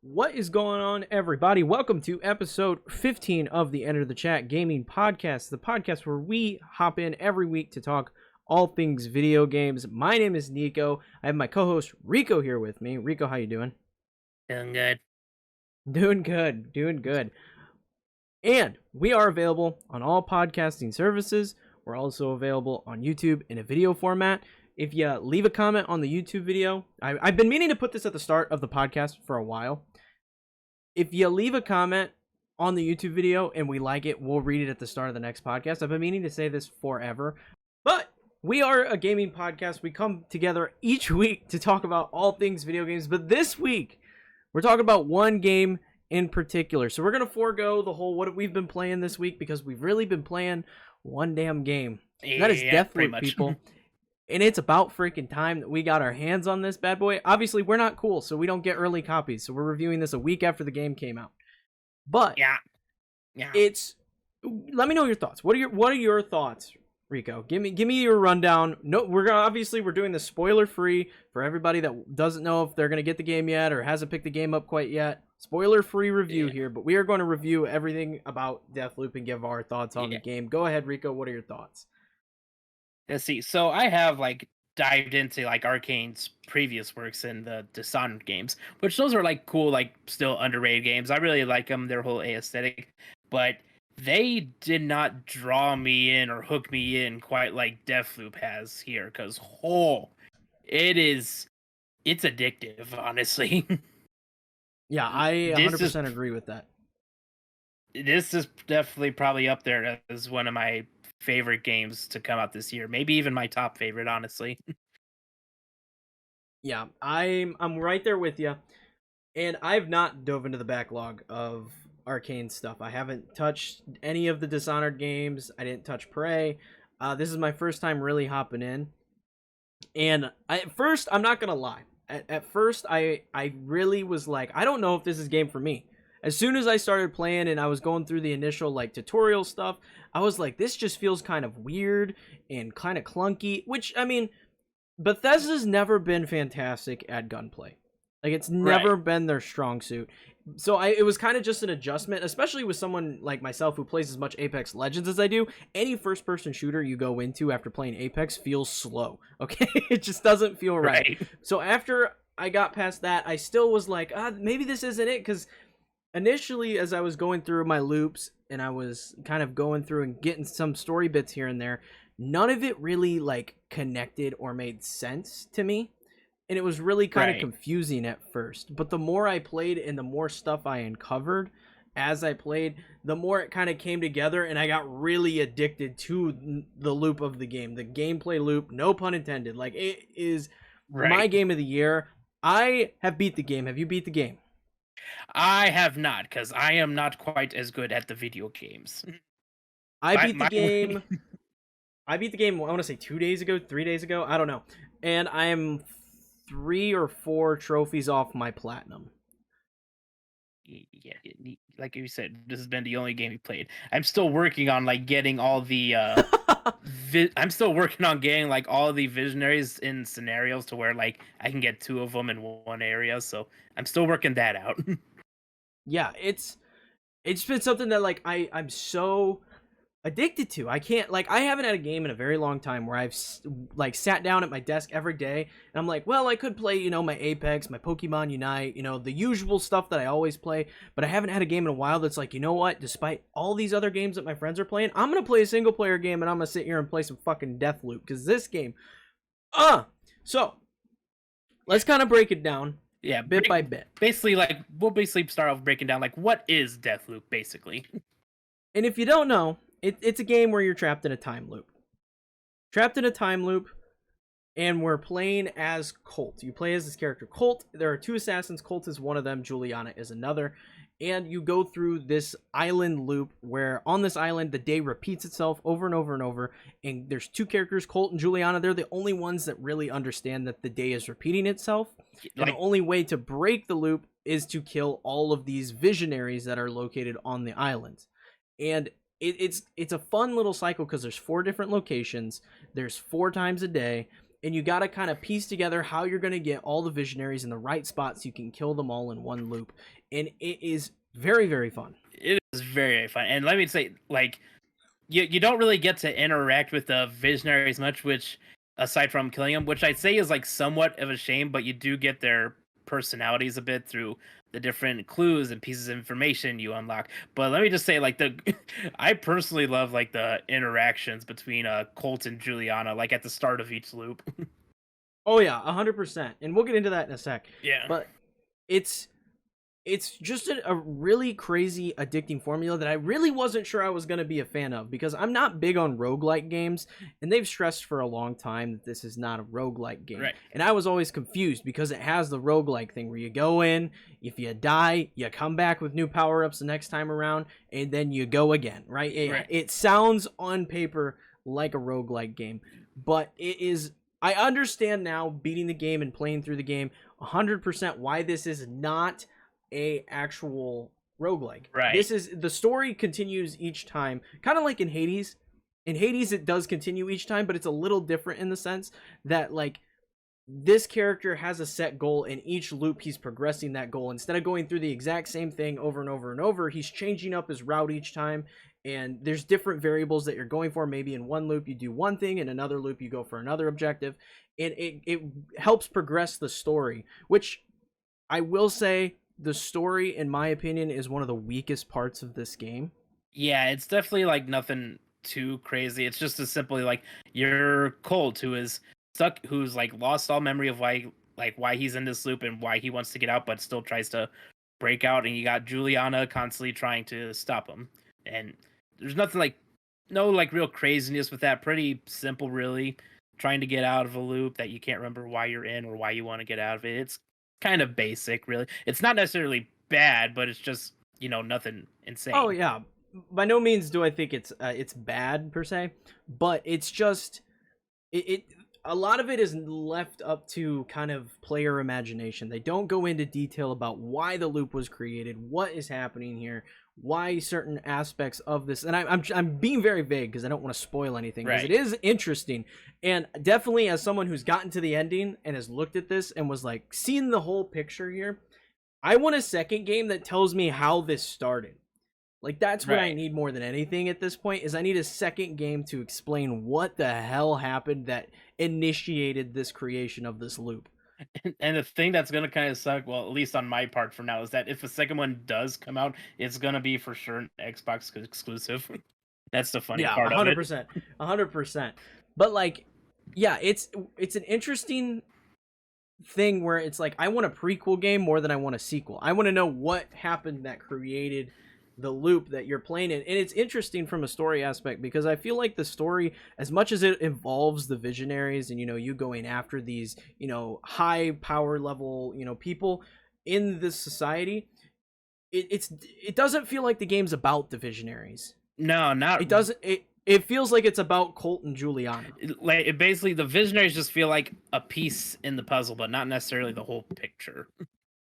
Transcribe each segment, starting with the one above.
What is going on, everybody? Welcome to episode 15 of the Enter the Chat Gaming Podcast, the podcast where we hop in every week to talk all things video games. My name is Nico. I have my co-host Rico here with me. Rico, how you doing? Doing good. Doing good. And we are available on all podcasting services. We're also available on YouTube in a video format. If you leave a comment on the YouTube video, I've been meaning to put this at the start of the podcast for a while. If you leave a comment on the YouTube video and we like it, we'll read it at the start of the next podcast. I've been meaning to say this forever, but we are a gaming podcast. We come together each week to talk about all things video games, but this week we're talking about one game in particular. So we're going to forego the whole what we've been playing this week because we've really been playing one damn game. That is Deathloop, people. And it's about freaking time that we got our hands on this bad boy. Obviously, we're not cool, so we don't get early copies. So we're reviewing this a week after the game came out. But yeah. It's. Let me know your thoughts. What are your thoughts, Rico? Give me your rundown. No, we're doing this spoiler free for everybody that doesn't know if they're gonna get the game yet or hasn't picked the game up quite yet. Spoiler free review here, but we are going to review everything about Deathloop and give our thoughts on the game. Go ahead, Rico. What are your thoughts? Let's see. So I have dived into Arcane's previous works in the Dishonored games, which those are cool, still underrated games. I really like them, their whole aesthetic, but they did not draw me in or hook me in quite like Deathloop has here, because it's addictive, honestly. Yeah, I 100% agree with that. This is definitely probably up there as one of my favorite games to come out this year. Maybe even my top favorite, honestly. Yeah, I'm right there with you. And I've not dove into the backlog of Arcane stuff. I haven't touched any of the Dishonored games. I didn't touch Prey. This is my first time really hopping in. And at first, I'm not going to lie. At first, I really was like, I don't know if this is a game for me. As soon as I started playing and I was going through the initial tutorial stuff, I was like, this just feels kind of weird and kind of clunky, which, I mean, Bethesda's never been fantastic at gunplay. It's never been their strong suit. So it was kind of just an adjustment, especially with someone like myself who plays as much Apex Legends as I do. Any first-person shooter you go into after playing Apex feels slow, okay? It just doesn't feel right. So after I got past that, I still was like, maybe this isn't it, because initially, as I was going through my loops and I was kind of going through and getting some story bits here and there, none of it really connected or made sense to me. And it was really kind of confusing at first. But the more I played and the more stuff I uncovered as I played, the more it kind of came together and I got really addicted to the loop of the game. The gameplay loop, no pun intended. It is my game of the year. I have beat the game. Have you beat the game? I have not, because I am not quite as good at the video games. I beat the game. I beat the game, I want to say 2 days ago, 3 days ago. I don't know. And I am 3 or 4 trophies off my platinum. Yeah, like you said, this has been the only game you played. I'm still working on getting all the I'm still working on getting all the visionaries in scenarios to where I can get 2 of them in one area, so I'm still working that out. Yeah, it's been something that I'm so addicted to. I can't I haven't had a game in a very long time where I've sat down at my desk every day and I'm like, well, I could play, my Apex, my Pokemon Unite, the usual stuff that I always play, but I haven't had a game in a while that's you know what, despite all these other games that my friends are playing, I'm gonna play a single player game and I'm gonna sit here and play some fucking Deathloop, because this game so let's kind of break it down. Yeah, bit by bit. Basically, we'll start off breaking down what is Deathloop, basically. And if you don't know, it's a game where you're trapped in a time loop. And we're playing as Colt. You play as this character, Colt. There are 2 assassins. Colt is one of them. Juliana is another. And you go through this island loop where on this island, the day repeats itself over and over and over. And there's 2 characters, Colt and Juliana. They're the only ones that really understand that the day is repeating itself. And the only way to break the loop is to kill all of these visionaries that are located on the island. And it's a fun little cycle because there's 4 different locations. There's 4 times a day. and you got to kind of piece together how you're going to get all the visionaries in the right spots so you can kill them all in one loop. And it is very, very fun. It is very fun. And let me say, like, you don't really get to interact with the visionaries much, which aside from killing them, which I'd say is like somewhat of a shame, but you do get their personalities a bit through the different clues and pieces of information you unlock. But let me just say, like, the I personally love like the interactions between Colt and Juliana, like at the start of each loop. Oh yeah, 100%. And we'll get into that in a sec. Yeah. But it's just a really crazy addicting formula that I really wasn't sure I was going to be a fan of, because I'm not big on roguelike games, and they've stressed for a long time that this is not a roguelike game. Right. And I was always confused because it has the roguelike thing where you go in, if you die, you come back with new power-ups the next time around, and then you go again, right? It sounds on paper like a roguelike game, but it is. I understand now, beating the game and playing through the game, 100% why this is not a actual roguelike. Right. This is, the story continues each time, kind of like in Hades. In Hades, it does continue each time, but it's a little different in the sense that, like, this character has a set goal, and each loop he's progressing that goal. Instead of going through the exact same thing over and over and over, he's changing up his route each time, and there's different variables that you're going for. Maybe in one loop you do one thing, in another loop you go for another objective, and it helps progress the story, which I will say, the story, in my opinion, is one of the weakest parts of this game. Yeah, it's definitely like nothing too crazy. It's just as simply like you're Colt, who is stuck, who's like lost all memory of why he's in this loop and why he wants to get out, but still tries to break out. And you got Juliana constantly trying to stop him. And there's nothing like no like real craziness with that. Pretty simple, really. Trying to get out of a loop that you can't remember why you're in or why you want to get out of it. It's kind of basic, really. It's not necessarily bad, but it's just, nothing insane. Oh yeah, by no means do I think it's bad per se, but it's just it a lot of it is left up to kind of player imagination. They don't go into detail about why the loop was created, what is happening here, why certain aspects of this. And I'm being very vague because I don't want to spoil anything, because Right. it is interesting. And definitely, as someone who's gotten to the ending and has looked at this and was like, seen the whole picture here, I want a second game that tells me how this started. Like, that's what I Right. need more than anything at this point, is I need a second game to explain what the hell happened that initiated this creation of this loop. And the thing that's gonna kind of suck, well, at least on my part for now, is that if a second one does come out, it's gonna be for sure an Xbox exclusive. That's the funny Yeah, part of it. 100%. 100%. But, like, yeah, it's an interesting thing where it's like, I want a prequel game more than I want a sequel. I want to know what happened that created the loop that you're playing in. And it's interesting from a story aspect, because I feel like the story, as much as it involves the visionaries and, you going after these, high power level, people in this society, it doesn't feel like the game's about the visionaries. No, not It doesn't. It feels like it's about Colt and Juliana. like basically the visionaries just feel like a piece in the puzzle, but not necessarily the whole picture.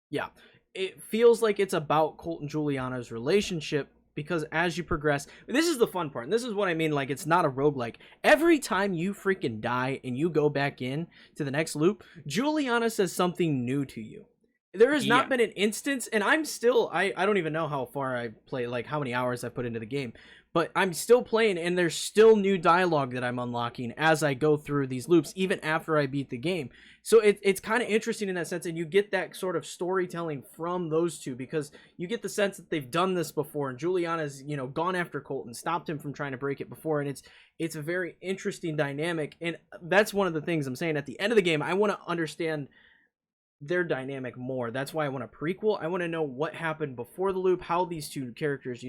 Yeah, it feels like it's about Colt and Juliana's relationship, because as you progress, this is the fun part, and this is what I mean, like, it's not a roguelike. Every time you freaking die and you go back in to the next loop, Juliana says something new to you. There has not been an instance, and I'm still, I don't even know how far I play, like how many hours I've put into the game, but I'm still playing, and there's still new dialogue that I'm unlocking as I go through these loops, even after I beat the game. So it's kind of interesting in that sense, and you get that sort of storytelling from those two, because you get the sense that they've done this before, and Juliana's, gone after Colt and stopped him from trying to break it before, and it's a very interesting dynamic. And that's one of the things I'm saying. At the end of the game, I want to understand their dynamic more. That's why I want a prequel. I want to know what happened before the loop, how these two characters,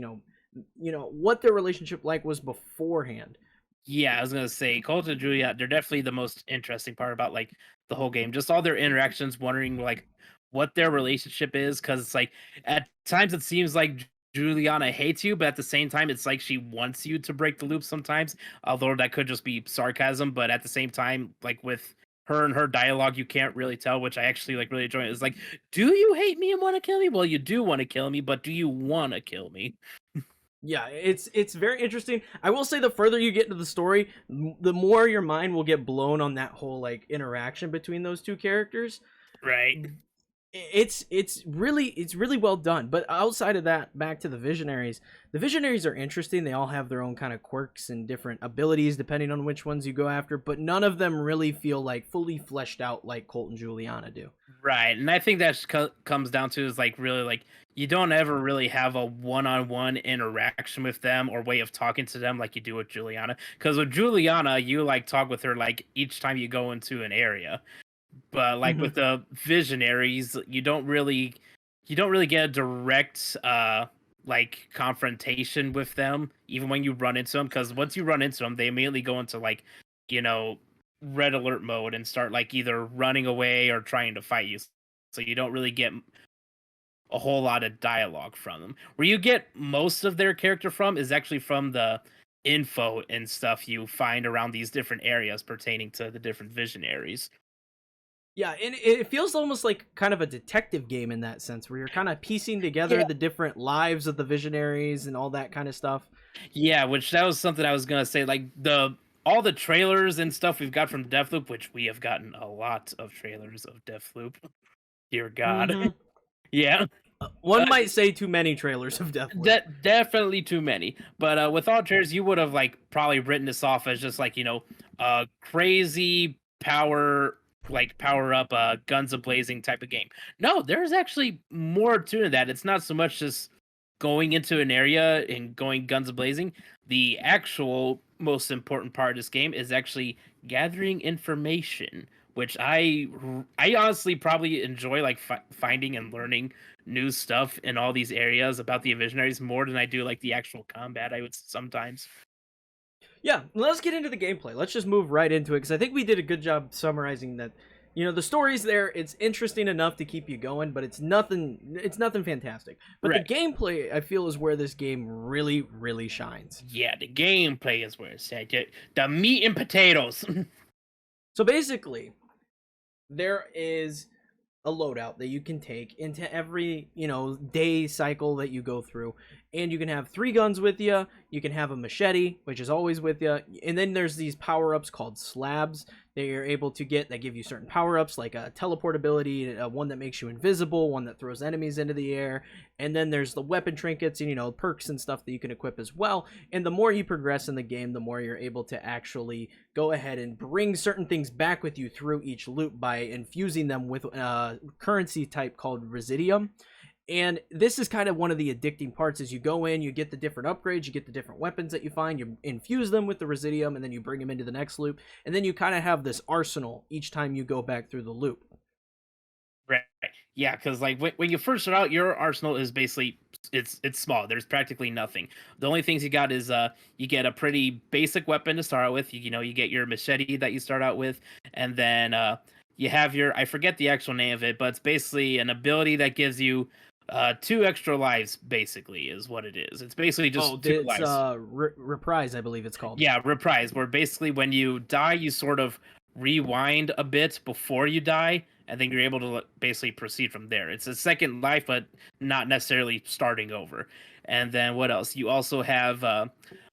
what their relationship like was beforehand. Yeah, I was gonna say Colt and Julia, they're definitely the most interesting part about like the whole game. Just all their interactions, wondering like what their relationship is, because it's like at times it seems like Juliana hates you, but at the same time it's like she wants you to break the loop sometimes. Although that could just be sarcasm, but at the same time, like with her and her dialogue, you can't really tell, which I actually like really enjoy. It's like, do you hate me and want to kill me? Well, you do want to kill me, but do you want to kill me? Yeah, it's very interesting. I will say the further you get into the story, the more your mind will get blown on that whole like interaction between those two characters. Right. It's really well done. But outside of that, back to the Visionaries. The Visionaries are interesting. They all have their own kind of quirks and different abilities depending on which ones you go after, but none of them really feel like fully fleshed out like Colt and Juliana do. Right, and I think that comes down to is like really like you don't ever really have a one-on-one interaction with them or way of talking to them like you do with Juliana. Because with Juliana, you like talk with her like each time you go into an area, but like Mhm. with the Visionaries, you don't really get a direct like confrontation with them even when you run into them. Because once you run into them, they immediately go into like you know red alert mode and start like either running away or trying to fight you. So you don't really get a whole lot of dialogue from them. Where you get most of their character from is actually from the info and stuff you find around these different areas pertaining to the different Visionaries. Yeah, and it feels almost like kind of a detective game in that sense, where you're kind of piecing together Yeah. the different lives of the Visionaries and all that kind of stuff. Yeah, which that was something I was gonna say. Like the all the trailers and stuff we've got from Deathloop, which we have gotten a lot of trailers of Deathloop. Dear God, Hmm. yeah, One uh, might say too many trailers of Deathloop. definitely too many. But with all trailers, you would have like probably written this off as just like crazy power. Like power up guns a blazing type of game. No, there's actually more to that. It's not so much just going into an area and going guns blazing. The actual most important part of this game is actually gathering information, which I honestly probably enjoy like finding and learning new stuff in all these areas about the Visionaries more than I do like the actual combat. I would sometimes. Yeah, let's get into the gameplay. Let's just move right into it because I think we did a good job summarizing that. The story's there. It's interesting enough to keep you going, but it's nothing. It's nothing fantastic. But the Right. gameplay, I feel, is where this game really, really shines. Yeah, the gameplay is where it's at. The meat and potatoes. So basically, there is a loadout that you can take into every day cycle that you go through, and you can have 3 guns with you. You can have a machete, which is always with you, and then there's these power-ups called slabs that you're able to get that give you certain power-ups like a teleport ability, one that makes you invisible, one that throws enemies into the air, and then there's the weapon trinkets and perks and stuff that you can equip as well. And the more you progress in the game, the more you're able to actually go ahead and bring certain things back with you through each loop by infusing them with a currency type called residium. And this is kind of one of the addicting parts. As you go in, you get the different upgrades, you get the different weapons that you find, you infuse them with the residium, and then you bring them into the next loop, and then you kind of have this arsenal each time you go back through the loop. Right. Yeah, because like when you first start out, your arsenal is basically it's small. There's practically nothing. The only things you got is you get a pretty basic weapon to start out with. You get your machete that you start out with, and then you have your I forget the actual name of it, but it's basically an ability that gives you 2 extra lives. Basically, is what it is. It's basically Oh, just two it's lives. reprise, I believe it's called. Yeah, reprise, where basically when you die, you sort of rewind a bit before you die, and then you're able to basically proceed from there. It's a second life, but not necessarily starting over. And then what else? You also have a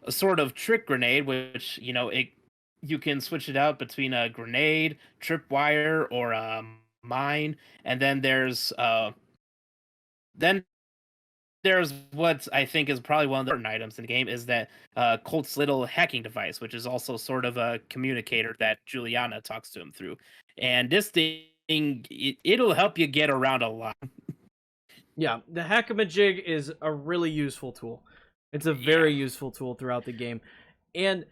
sort of trick grenade, which you can switch it out between a grenade, tripwire, or a mine. And then there's what I think is probably one of the important items in the game is that Colt's little hacking device, which is also sort of a communicator that Juliana talks to him through. And this thing, it'll help you get around a lot. Yeah, the hack-a-majig is a really useful tool. It's a Yeah. very useful tool throughout the game. And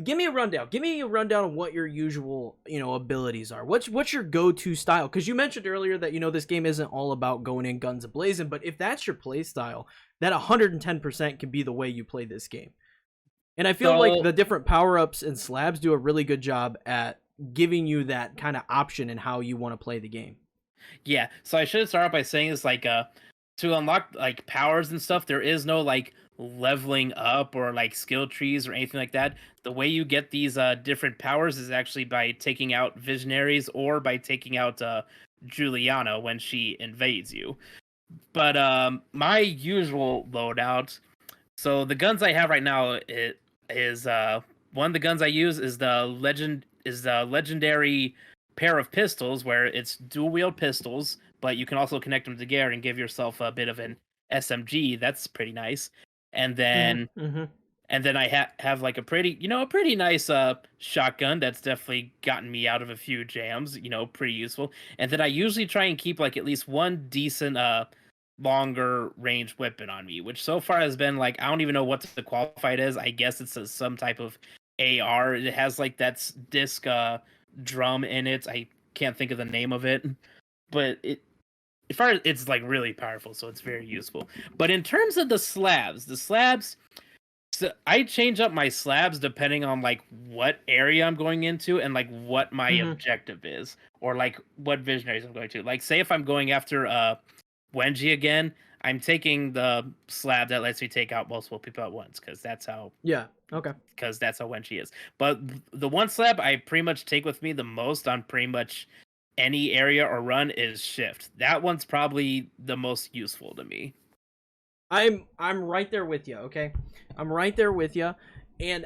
give me a rundown. Give me a rundown of what your usual, abilities are. What's your go-to style? Because you mentioned earlier that this game isn't all about going in guns a-blazing, but if that's your play style, that 110% can be the way you play this game. And I feel like So the different power-ups and slabs do a really good job at giving you that kind of option in how you want to play the game. yeah, so I should start out by saying this like to unlock like powers and stuff, there is no like leveling up or like skill trees or anything like that. The way you get these different powers is actually by taking out visionaries or by taking out Juliana when she invades you. But my usual loadout So the guns I have right now is one of the guns I use is the legendary pair of pistols where it's dual wield pistols, but you can also connect them together and give yourself a bit of an SMG. That's pretty nice. And Mm-hmm. then Mm-hmm. and then I have like a pretty nice shotgun that's definitely gotten me out of a few jams, pretty useful. And then I usually try and keep like at least one decent longer range weapon on me, which so far has been like I don't even know what to qualify it as. I guess it's some type of AR. It has like that disc drum in it. I can't think of the name of it, but as far as it's like really powerful, so it's very useful. But in terms of the slabs, so I change up my slabs depending on like what area I'm going into and like what my Mm-hmm. objective is, or like what visionaries I'm going to. Like say if I'm going after Wenji again, I'm taking the slab that lets me take out multiple people at once Yeah. Okay. because that's how Wenji is. But the one slab I pretty much take with me the most on pretty much any area or run is shift. That one's probably the most useful to me. I'm right there with you. Okay, I'm right there with you, and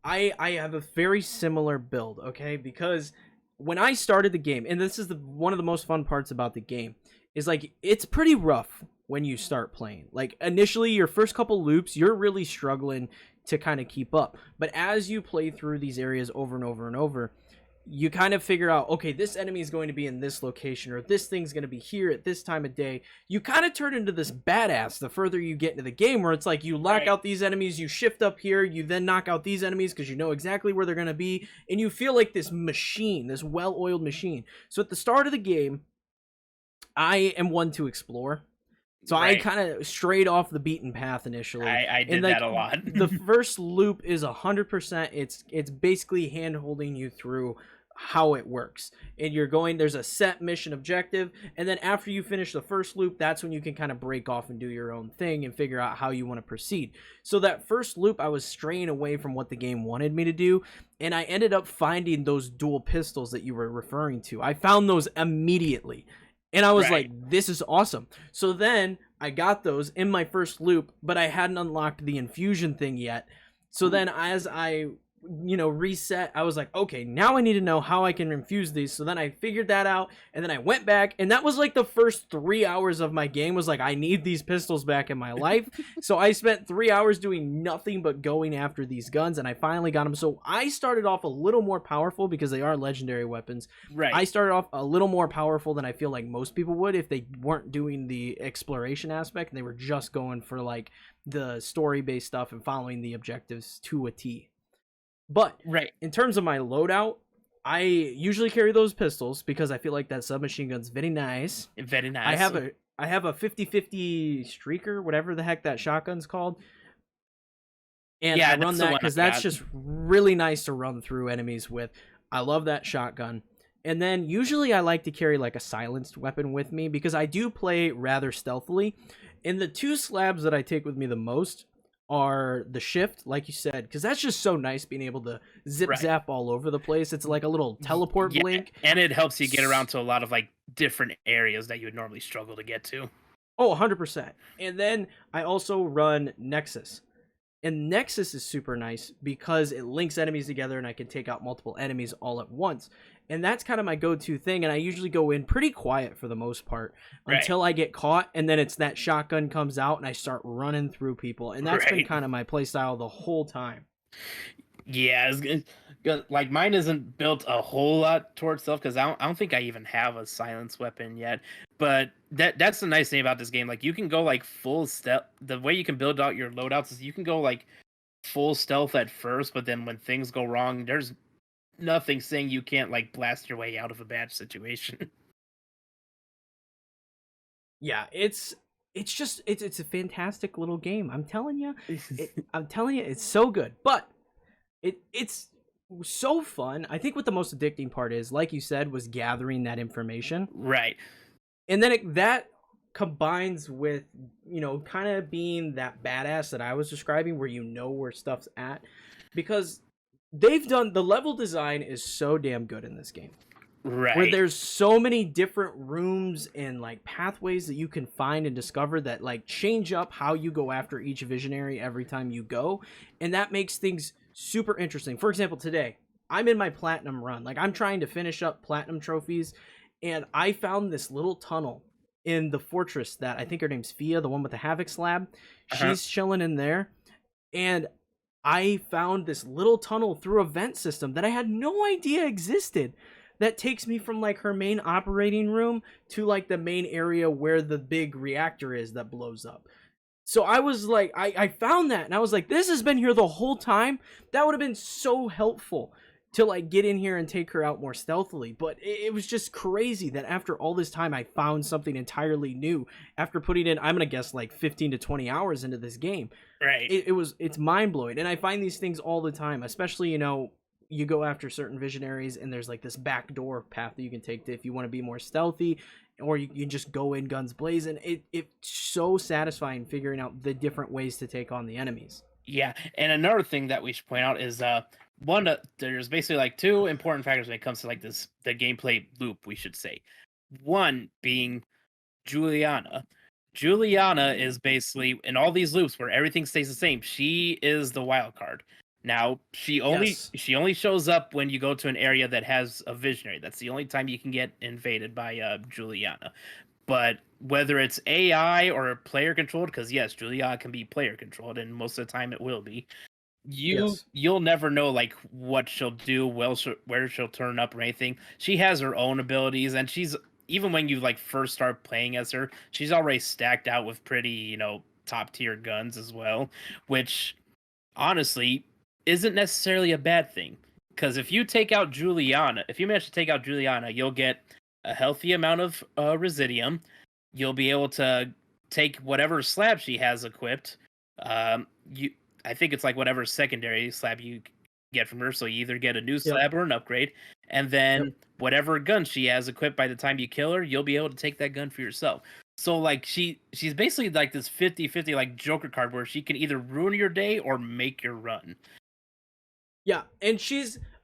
I have a very similar build. Okay, because when I started the game, and this is one of the most fun parts about the game, is like it's pretty rough when you start playing. Like initially, your first couple loops, you're really struggling to kind of keep up, but as you play through these areas over and over and over, you kind of figure out, okay, this enemy is going to be in this location, or this thing's going to be here at this time of day. You kind of turn into this badass the further you get into the game, where it's like you lock out these enemies, you shift up here, you then knock out these enemies because you know exactly where they're going to be, and you feel like this machine, this well-oiled machine. So at the start of the game, I am one to explore. So I kind of strayed off the beaten path initially. I did that a lot. The first loop is 100%. It's basically hand holding you through how it works, and there's a set mission objective, and then after you finish the first loop, that's when you can kind of break off and do your own thing and figure out how you want to proceed. So that first loop, I was straying away from what the game wanted me to do, and I ended up finding those dual pistols that you were referring to. I found those immediately, and I was like, this is awesome. So then I got those in my first loop, but I hadn't unlocked the infusion thing yet. So then as I reset, I was like, okay, now I need to know how I can infuse these. So then I figured that out, and then I went back, and that was like the first 3 hours of my game was like, I need these pistols back in my life. So I spent 3 hours doing nothing but going after these guns, and I finally got them. So I started off a little more powerful because they are legendary weapons. I started off a little more powerful than I feel like most people would if they weren't doing the exploration aspect and they were just going for like the story-based stuff and following the objectives to a T. But in terms of my loadout, I usually carry those pistols because I feel like that submachine gun's very nice. Very nice. I have a 50-50 streaker, whatever the heck that shotgun's called. And I run that because that's just really nice to run through enemies with. I love that shotgun. And then usually I like to carry like a silenced weapon with me because I do play rather stealthily. And the two slabs that I take with me the most are the shift, like you said, because that's just so nice being able to zap all over the place. It's like a little teleport blink, and it helps you get around to a lot of like different areas that you would normally struggle to get to. Oh, 100%. And then I also run Nexus, and Nexus is super nice because it links enemies together and I can take out multiple enemies all at once. And that's kind of my go-to thing, and I usually go in pretty quiet for the most part until I get caught, and then it's that shotgun comes out and I start running through people, and that's been kind of my playstyle the whole time. Yeah, like mine isn't built a whole lot towards stealth because I don't think I even have a silence weapon yet. But that's the nice thing about this game. Like you can go like full stealth. The way you can build out your loadouts is you can go like full stealth at first, but then when things go wrong, there's nothing saying you can't like blast your way out of a bad situation. Yeah, it's a fantastic little game. I'm telling you, it's so good. But it's so fun. I think what the most addicting part is, like you said, was gathering that information. Right. And then that combines with, kind of being that badass that I was describing where you know where stuff's at, because the level design is so damn good in this game. where Right. there's so many different rooms and like pathways that you can find and discover that like change up how you go after each visionary every time you go, and that makes things super interesting. For example, today I'm in my platinum run, like I'm trying to finish up platinum trophies, and I found this little tunnel in the fortress that I think her name's Fia, the one with the Havoc slab. Uh-huh. She's chilling in there, and I found this little tunnel through a vent system that I had no idea existed, that takes me from like her main operating room to like the main area where the big reactor is that blows up. So I was like, I found that and I was like, this has been here the whole time. That would have been so helpful to like get in here and take her out more stealthily. But it was just crazy that after all this time, I found something entirely new after putting in, I'm going to guess like 15 to 20 hours into this game. Right. It's mind blowing. And I find these things all the time, especially, you know, you go after certain visionaries and there's like this back door path that you can take to if you want to be more stealthy, or you can just go in guns blazing. It's so satisfying figuring out the different ways to take on the enemies. Yeah, and another thing that we should point out is there's basically like two important factors when it comes to like the gameplay loop, we should say. One being Juliana. Juliana is basically in all these loops where everything stays the same. She is the wild card. Now, Yes. she only shows up when you go to an area that has a visionary. That's the only time you can get invaded by Juliana. But whether it's AI or player controlled, because yes, Juliana can be player controlled, and most of the time it will be. Yes. You'll never know like what she'll do, where she'll turn up or anything. She has her own abilities, and she's even when you like first start playing as her, she's already stacked out with pretty top tier guns as well, which honestly isn't necessarily a bad thing. Because if you take out Juliana, if you manage to take out Juliana, you'll get a healthy amount of residium. You'll be able to take whatever slab she has equipped. You, I think it's like whatever secondary slab you get from her. So you either get a new Yep. slab or an upgrade, and then Yep. whatever gun she has equipped by the time you kill her, you'll be able to take that gun for yourself. So like she's basically like this 50-50 like Joker card where she can either ruin your day or make your run. Yeah, and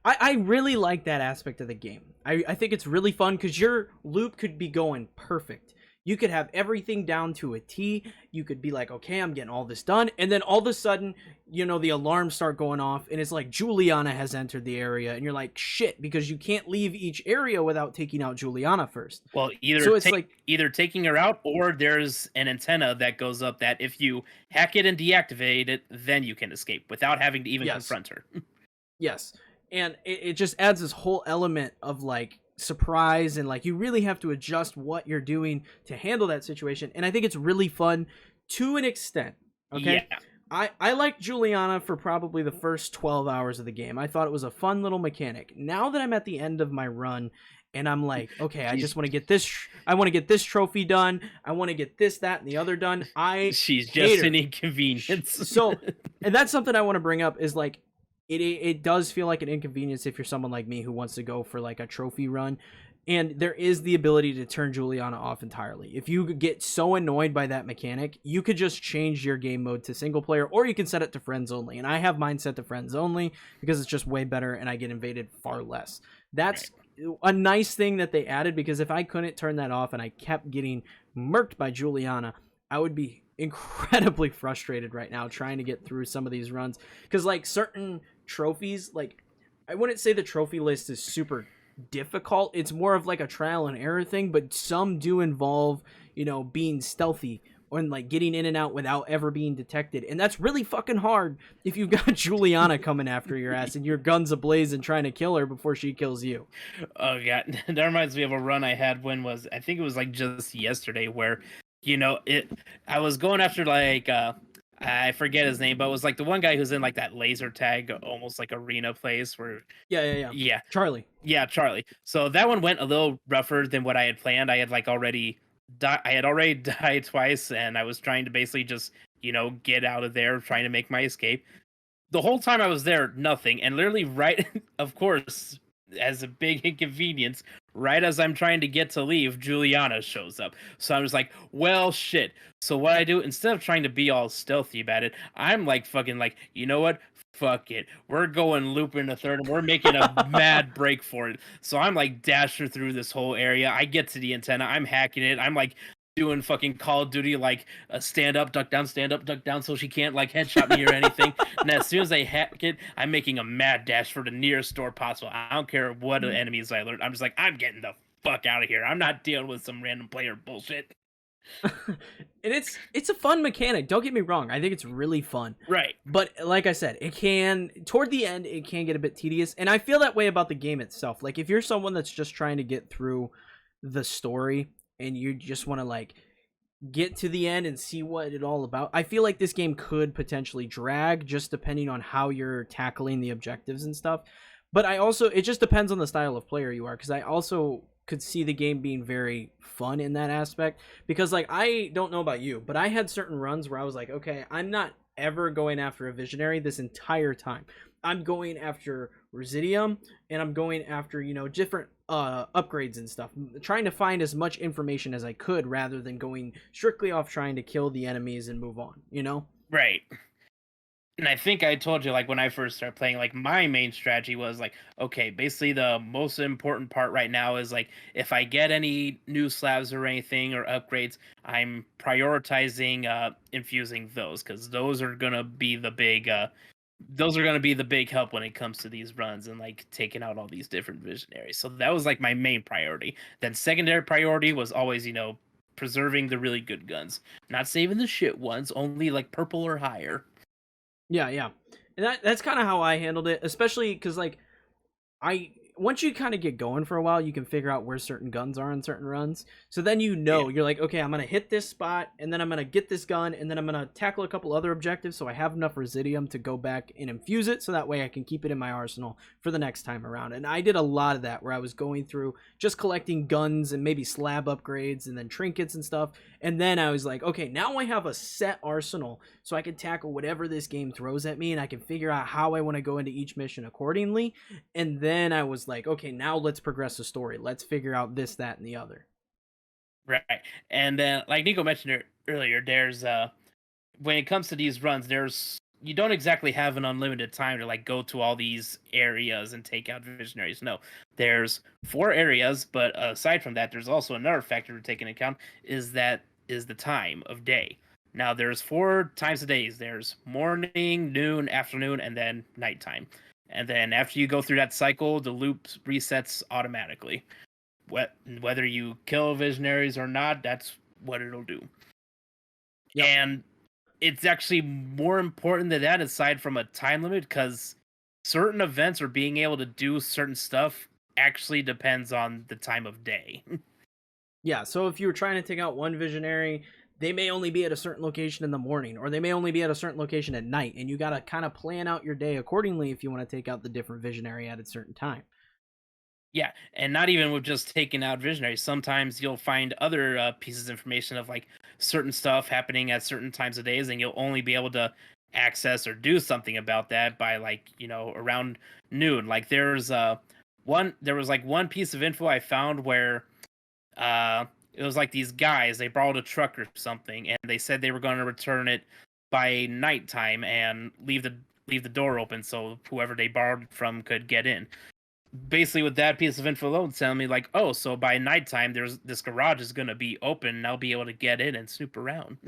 I really like that aspect of the game. I think it's really fun because your loop could be going perfect. You could have everything down to a T. You could be like, okay, I'm getting all this done. And then all of a sudden, you know, the alarms start going off and it's like Juliana has entered the area. And you're like, shit, because you can't leave each area without taking out Juliana first. Well, So it's like, either taking her out or there's an antenna that goes up that if you hack it and deactivate it, then you can escape without having to even yes. confront her. Yes. And it just adds this whole element of like surprise, and like you really have to adjust what you're doing to handle that situation. And I think it's really fun to an extent. Okay. Yeah. I liked Juliana for probably the first 12 hours of the game. I thought it was a fun little mechanic. Now that I'm at the end of my run and I'm like, okay, I just want to get this. I want to get this trophy done. I want to get this, that, and the other done. She's hate just her. an inconvenience. So, and that's something I want to bring up is like, it does feel like an inconvenience if you're someone like me who wants to go for like a trophy run, and there is the ability to turn Juliana off entirely. If you get so annoyed by that mechanic, you could just change your game mode to single player, or you can set it to friends only. And I have mine set to friends only because it's just way better and I get invaded far less. That's a nice thing that they added, because if I couldn't turn that off and I kept getting murked by Juliana, I would be incredibly frustrated right now trying to get through some of these runs, because like certain trophies, like I wouldn't say the trophy list is super difficult. It's more of like a trial and error thing, but some do involve, you know, being stealthy and like getting in and out without ever being detected, and that's really fucking hard if you've got Juliana coming after your ass and your gun's ablaze and trying to kill her before she kills you. Oh god, that reminds me of a run I had I think it was like just yesterday where I was going after like I forget his name, but it was like the one guy who's in like that laser tag almost like arena place where Yeah. Charlie. Yeah, Charlie. So that one went a little rougher than what I had planned. I had like already died twice, and I was trying to basically just get out of there, trying to make my escape. The whole time I was there, nothing, and literally right, of course, as a big inconvenience, right as I'm trying to get to leave, Juliana shows up. So I was like, well, shit. So what I do, instead of trying to be all stealthy about it, I'm like fucking like, you know what? fuck it. We're going loop into third and we're making a mad break for it. So I'm like dashing through this whole area. I get to the antenna. I'm hacking it. I'm like doing fucking Call of Duty, like a stand up, duck down so she can't like headshot me or anything. And as soon as I hack it, I'm making a mad dash for the nearest door possible. I don't care what enemies I learn. I'm just like, I'm getting the fuck out of here. I'm not dealing with some random player bullshit. And it's a fun mechanic, don't get me wrong. I think it's really fun, Right. but like I said, it can, toward the end, it can get a bit tedious, and I feel that way about the game itself. Like, if you're someone that's just trying to get through the story and you just want to like get to the end and see what it's all about, I feel like this game could potentially drag, just depending on how you're tackling the objectives and stuff. But I also, it just depends on the style of player you are, because I also could see the game being very fun in that aspect. Because, like, I don't know about you, but I had certain runs where I was like, okay, I'm not ever going after a visionary this entire time. I'm going after Residium, and I'm going after, you know, different upgrades and stuff, trying to find as much information as I could rather than going strictly off trying to kill the enemies and move on, you know? Right. And I think I told you, like, when I first started playing, like, my main strategy was, like, okay, basically the most important part right now is, like, if I get any new slabs or anything or upgrades, I'm prioritizing infusing those, because those are going to be the big, help when it comes to these runs and, like, taking out all these different visionaries. So that was, like, my main priority. Then secondary priority was always, you know, preserving the really good guns. Not saving the shit ones, only, like, purple or higher. Yeah, yeah. And that's kind of how I handled it, especially because, like, I once you kind of get going for a while, you can figure out where certain guns are on certain runs. So then you know, you're like, okay, I'm gonna hit this spot, and then I'm gonna get this gun, and then I'm gonna tackle a couple other objectives, so I have enough Residium to go back and infuse it, so that way I can keep it in my arsenal for the next time around. And I did a lot of that, where I was going through just collecting guns and maybe slab upgrades and then trinkets and stuff. And then I was like, okay, now I have a set arsenal, so I can tackle whatever this game throws at me, and I can figure out how I want to go into each mission accordingly. And then I was like, okay, now let's progress the story. Let's figure out this, that, and the other. Right. And then, like Nico mentioned it earlier, there's when it comes to these runs, you don't exactly have an unlimited time to like go to all these areas and take out visionaries. No, there's 4 areas, but aside from that, there's also another factor to take into account is the time of day. Now, there's 4 times of days. There's morning, noon, afternoon, and then nighttime. And then after you go through that cycle, the loop resets automatically. Whether you kill visionaries or not, that's what it'll do. Yep. And it's actually more important than that, aside from a time limit, because certain events or being able to do certain stuff actually depends on the time of day. Yeah, so if you were trying to take out one visionary, they may only be at a certain location in the morning, or they may only be at a certain location at night, and you got to kind of plan out your day accordingly if you want to take out the different visionary at a certain time. Yeah, and not even with just taking out visionaries. Sometimes you'll find other pieces of information of like certain stuff happening at certain times of days, and you'll only be able to access or do something about that by like, you know, around noon. Like there was like one piece of info I found where it was like these guys, they borrowed a truck or something, and they said they were going to return it by nighttime and leave the door open so whoever they borrowed from could get in. Basically, with that piece of info alone, telling me like, oh, so by nighttime, this garage is going to be open, and I'll be able to get in and snoop around.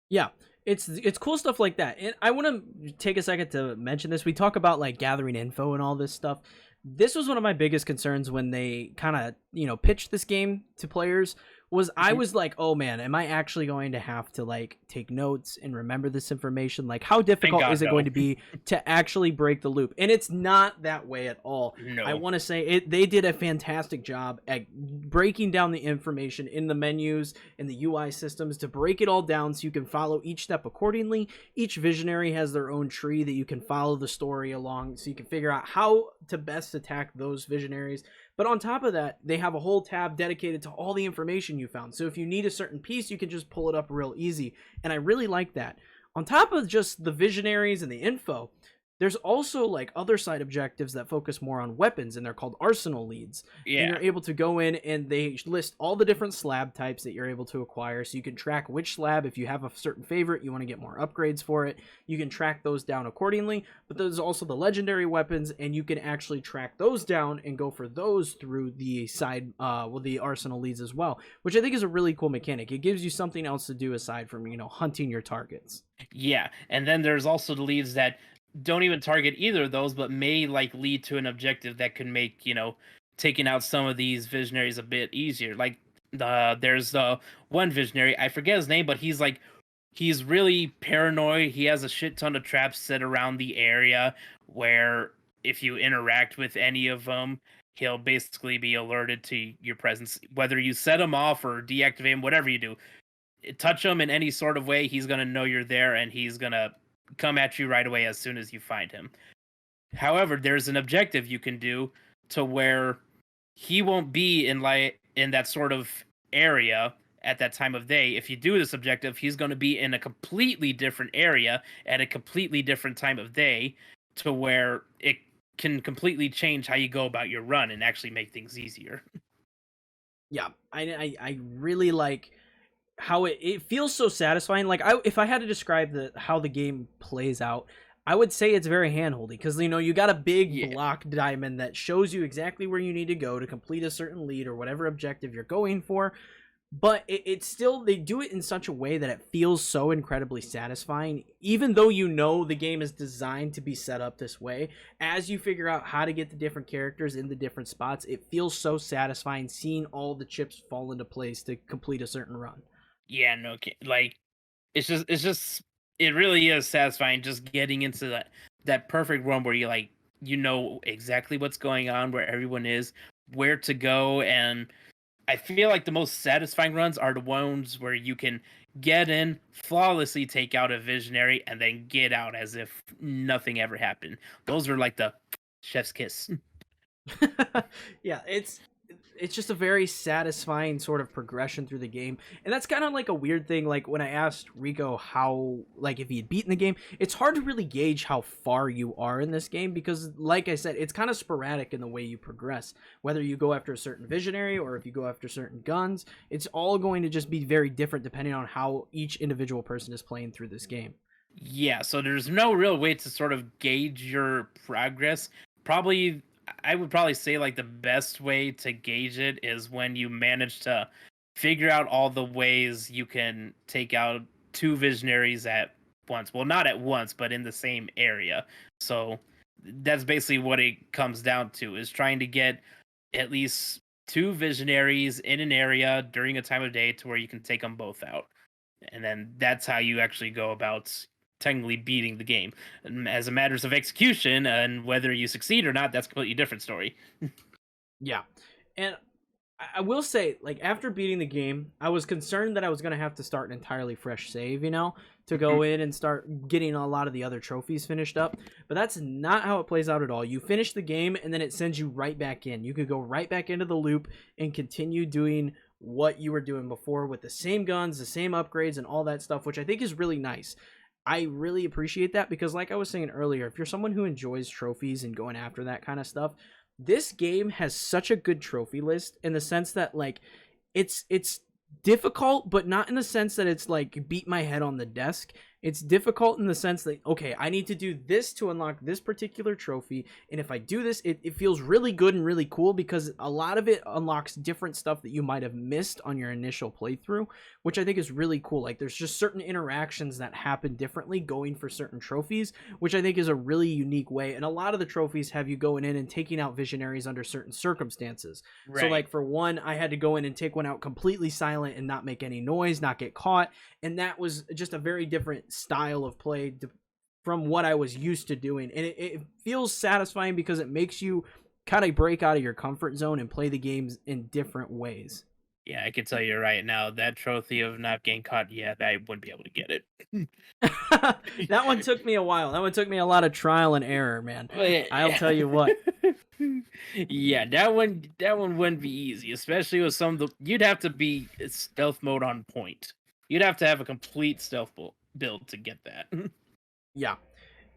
Yeah, it's cool stuff like that. And I want to take a second to mention this. We talk about like gathering info and all this stuff. This was one of my biggest concerns when they kind of, you know, pitched this game to players. Was I was like, oh man, am I actually going to have to like take notes and remember this information? Like, how difficult is it going to be to actually break the loop? And it's not that way at all. No. I want to say they did a fantastic job at breaking down the information in the menus and the UI systems to break it all down so you can follow each step accordingly. Each visionary has their own tree that you can follow the story along, so you can figure out how to best attack those visionaries. But on top of that, they have a whole tab dedicated to all the information you found. So if you need a certain piece, you can just pull it up real easy. And I really like that. On top of just the visionaries and the info, There's also like other side objectives that focus more on weapons, and they're called arsenal leads. And Yeah. you're able to go in and they list all the different slab types that you're able to acquire. So you can track which slab, if you have a certain favorite, you want to get more upgrades for it, you can track those down accordingly. But there's also the legendary weapons, and you can actually track those down and go for those through the the arsenal leads as well, which I think is a really cool mechanic. It gives you something else to do aside from, hunting your targets. Yeah, and then there's also the leads that don't even target either of those, but may like lead to an objective that could make taking out some of these visionaries a bit easier. Like there's the one visionary, I forget his name, but he's really paranoid. He has a shit ton of traps set around the area where if you interact with any of them, he'll basically be alerted to your presence, whether you set him off or deactivate him, whatever you do. Touch him in any sort of way, he's gonna know you're there, and he's gonna come at you right away as soon as you find him. However, there's an objective you can do to where he won't be in that sort of area at that time of day. If you do this objective, he's going to be in a completely different area at a completely different time of day, to where it can completely change how you go about your run and actually make things easier. Yeah, I really like how it feels so satisfying. Like, if I had to describe how the game plays out, I would say it's very handholdy, because you got a big Yeah. block diamond that shows you exactly where you need to go to complete a certain lead or whatever objective you're going for. But it's still, they do it in such a way that it feels so incredibly satisfying, even though the game is designed to be set up this way. As you figure out how to get the different characters in the different spots, it feels so satisfying seeing all the chips fall into place to complete a certain run. Yeah, no, like it's just it really is satisfying just getting into that perfect run where you know exactly what's going on, where everyone is, where to go. And I feel like the most satisfying runs are the ones where you can get in, flawlessly take out a visionary, and then get out as if nothing ever happened. Those are like the chef's kiss. Yeah, it's just a very satisfying sort of progression through the game. And that's kind of like a weird thing. Like, when I asked Rico how, like, if he had beaten the game, it's hard to really gauge how far you are in this game, because like I said, it's kind of sporadic in the way you progress. Whether you go after a certain visionary or if you go after certain guns, it's all going to just be very different depending on how each individual person is playing through this game. Yeah, so there's no real way to sort of gauge your progress. Probably, I would probably say like the best way to gauge it is when you manage to figure out all the ways you can take out two visionaries at once. Well, not at once, but in the same area. So that's basically what it comes down to, is trying to get at least two visionaries in an area during a time of day to where you can take them both out. And then that's how you actually go about technically beating the game. And as a matters of execution and whether you succeed or not, that's a completely different story. Yeah. And I will say, like, after beating the game, I was concerned that I was going to have to start an entirely fresh save, to go in and start getting a lot of the other trophies finished up. But that's not how it plays out at all. You finish the game, and then it sends you right back in. You could go right back into the loop and continue doing what you were doing before with the same guns, the same upgrades, and all that stuff, which I think is really nice. I really appreciate that, because like I was saying earlier, if you're someone who enjoys trophies and going after that kind of stuff, this game has such a good trophy list, in the sense that, like, it's difficult, but not in the sense that it's like beat my head on the desk. It's difficult in the sense that, okay, I need to do this to unlock this particular trophy, and if I do this, it feels really good and really cool, because a lot of it unlocks different stuff that you might have missed on your initial playthrough, which I think is really cool. Like, there's just certain interactions that happen differently going for certain trophies, which I think is a really unique way. And a lot of the trophies have you going in and taking out visionaries under certain circumstances. Right. So, like, for one, I had to go in and take one out completely silent and not make any noise, not get caught, and that was just a very different style of play from what I was used to doing. And it feels satisfying, because it makes you kind of break out of your comfort zone and play the games in different ways. Yeah, I can tell you right now, that trophy of not getting caught, yeah, I wouldn't be able to get it. That one took me a while. That one took me a lot of trial and error, man. I'll tell you what. Yeah, that one wouldn't be easy, especially with some of the. You'd have to be stealth mode on point. You'd have to have a complete stealth build to get that. Yeah.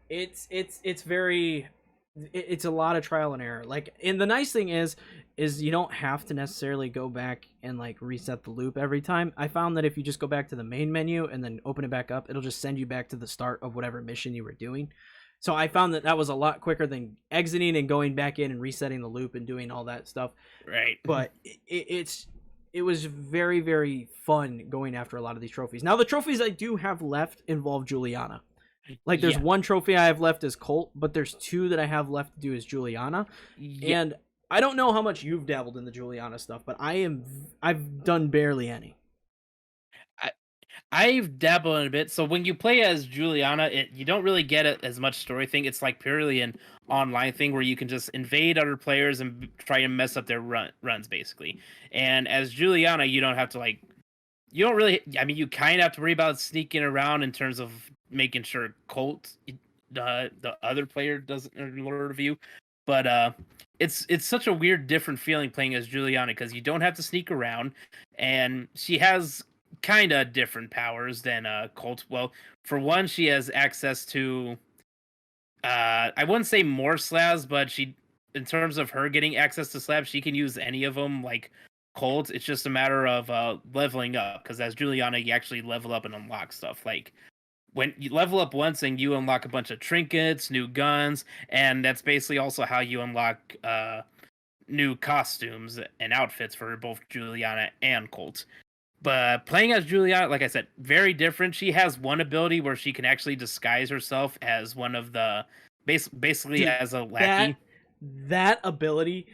It's very it's a lot of trial and error. Like, and the nice thing is you don't have to necessarily go back and like reset the loop every time. I found that if you just go back to the main menu and then open it back up, it'll just send you back to the start of whatever mission you were doing. So I found that that was a lot quicker than exiting and going back in and resetting the loop and doing all that stuff. Right. But it was very, very fun going after a lot of these trophies. Now the trophies I do have left involve Juliana. Like there's one trophy I have left as Colt, but there's two that I have left to do as Juliana. Yeah. And I don't know how much you've dabbled in the Juliana stuff, but I've done barely any. I've dabbled in a bit. So when you play as Juliana, you don't really get as much story thing. It's like purely an online thing where you can just invade other players and try and mess up their runs, basically. And as Juliana, you don't have to like, you don't really. I mean, you kind of have to worry about sneaking around in terms of making sure Colt, the other player, doesn't lure of you. But it's such a weird, different feeling playing as Juliana because you don't have to sneak around, and she has kind of different powers than Colt. Well, for one, she has access to I wouldn't say more slabs, but in terms of her getting access to slabs, she can use any of them like Colt. It's just a matter of leveling up because as Juliana, you actually level up and unlock stuff. Like when you level up once and you unlock a bunch of trinkets, new guns, and that's basically also how you unlock new costumes and outfits for both Juliana and Colt. But playing as Juliana, like I said, very different. She has one ability where she can actually disguise herself as one of the basically Dude, as a lackey. That ability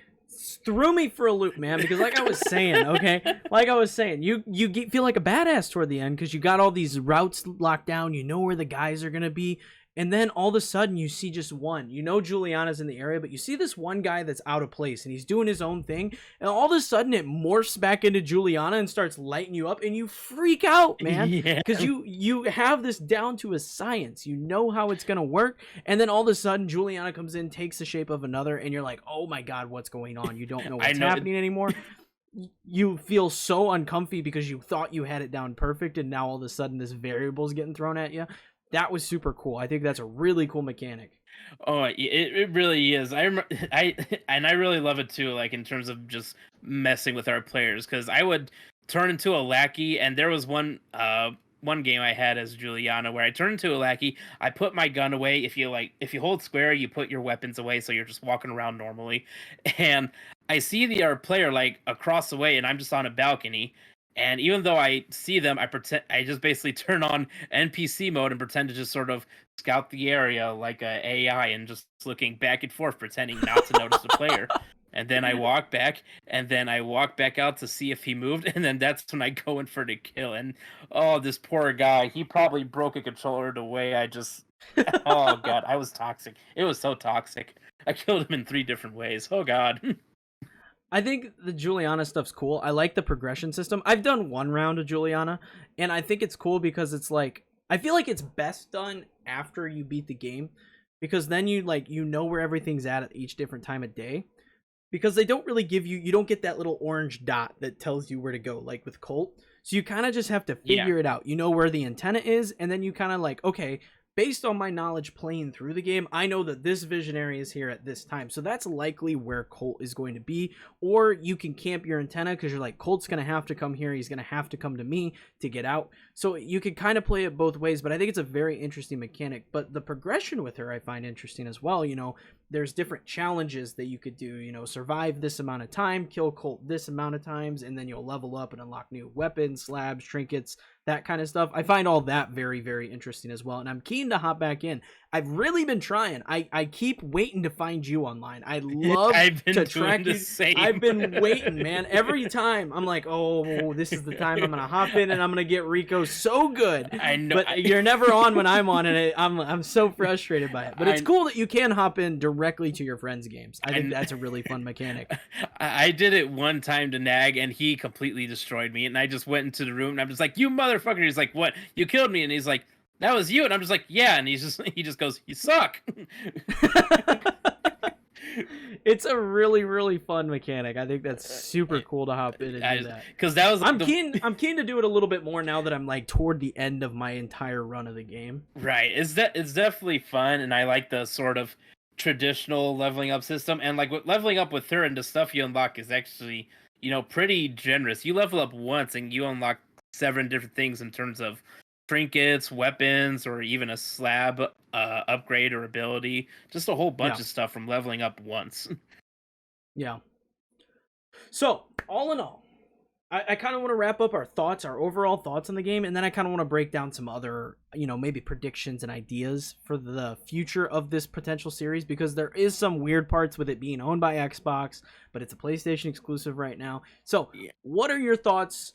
threw me for a loop, man, because like I was saying, okay, like I was saying, you feel like a badass toward the end because you got all these routes locked down, you know where the guys are gonna be, and then all of a sudden you see just one. You know Juliana's in the area, but you see this one guy that's out of place and he's doing his own thing, and all of a sudden it morphs back into Juliana and starts lighting you up, and you freak out, man, because you have this down to a science. You know how it's gonna work, and then all of a sudden Juliana comes in, takes the shape of another, and you're like, oh my god, what's going on? You don't know what's happening anymore. You feel so uncomfy because you thought you had it down perfect, and now all of a sudden this variable is getting thrown at you. That was super cool. I think that's a really cool mechanic. Oh, it really is. I really love it too. Like in terms of just messing with our players, because I would turn into a lackey, and there was one game I had as Juliana where I turned into a lackey. I put my gun away. If you hold square, you put your weapons away, so you're just walking around normally. And I see our player like across the way, and I'm just on a balcony. And even though I see them, I just basically turn on NPC mode and pretend to just sort of scout the area like a AI and just looking back and forth, pretending not to notice the player. And then I walk back, and then I walk back out to see if he moved, and then that's when I go in for the kill. And oh, this poor guy, he probably broke a controller the way I just. Oh god, I was toxic. It was so toxic. I killed him in 3 different ways. Oh god. I think the Juliana stuff's cool. I like the progression system. I've done one round of Juliana, and I think it's cool because it's like, I feel like it's best done after you beat the game, because then you know where everything's at each different time of day. Because they don't really you don't get that little orange dot that tells you where to go, like with Colt. So you kind of just have to figure it out. You know where the antenna is, and then you kind of like, okay, based on my knowledge playing through the game, I know that this visionary is here at this time. So that's likely where Colt is going to be. Or you can camp your antenna because you're like, Colt's going to have to come here. He's going to have to come to me to get out. So you can kind of play it both ways, but I think it's a very interesting mechanic. But the progression with her I find interesting as well. You know, there's different challenges that you could do, you know, survive this amount of time, kill Colt this amount of times, and then you'll level up and unlock new weapons, slabs, trinkets, that kind of stuff. I find all that very, very interesting as well, and I'm keen to hop back in. I've really been trying. I keep waiting to find you online. I love to track you. I've been waiting, man. Every time I'm like, oh, this is the time I'm gonna hop in and I'm gonna get Rico so good. I know, but you're never on when I'm on, and I'm so frustrated by it. But it's cool that you can hop in directly to your friends' games. I think that's a really fun mechanic. I did it one time to Nag, and he completely destroyed me. And I just went into the room, and I'm just like, "You motherfucker!" He's like, "What? You killed me?" And he's like, "That was you." And I'm just like, "Yeah." And he just goes, "You suck." It's a really, really fun mechanic. I think that's super cool to hop in and do that. Because that was I'm keen. I'm keen to do it a little bit more now that I'm like toward the end of my entire run of the game. right. It's definitely fun, and I like the sort of traditional leveling up system. And like with leveling up with her and the stuff you unlock is actually pretty generous. You level up once and you unlock 7 different things in terms of trinkets, weapons, or even a slab upgrade or ability. Just a whole bunch Yeah. of stuff from leveling up once. Yeah. So all in all, I kind of want to wrap up our overall thoughts on the game, and then I kind of want to break down some other, maybe predictions and ideas for the future of this potential series, because there is some weird parts with it being owned by Xbox, but it's a PlayStation exclusive right now. So, Yeah. what are your thoughts,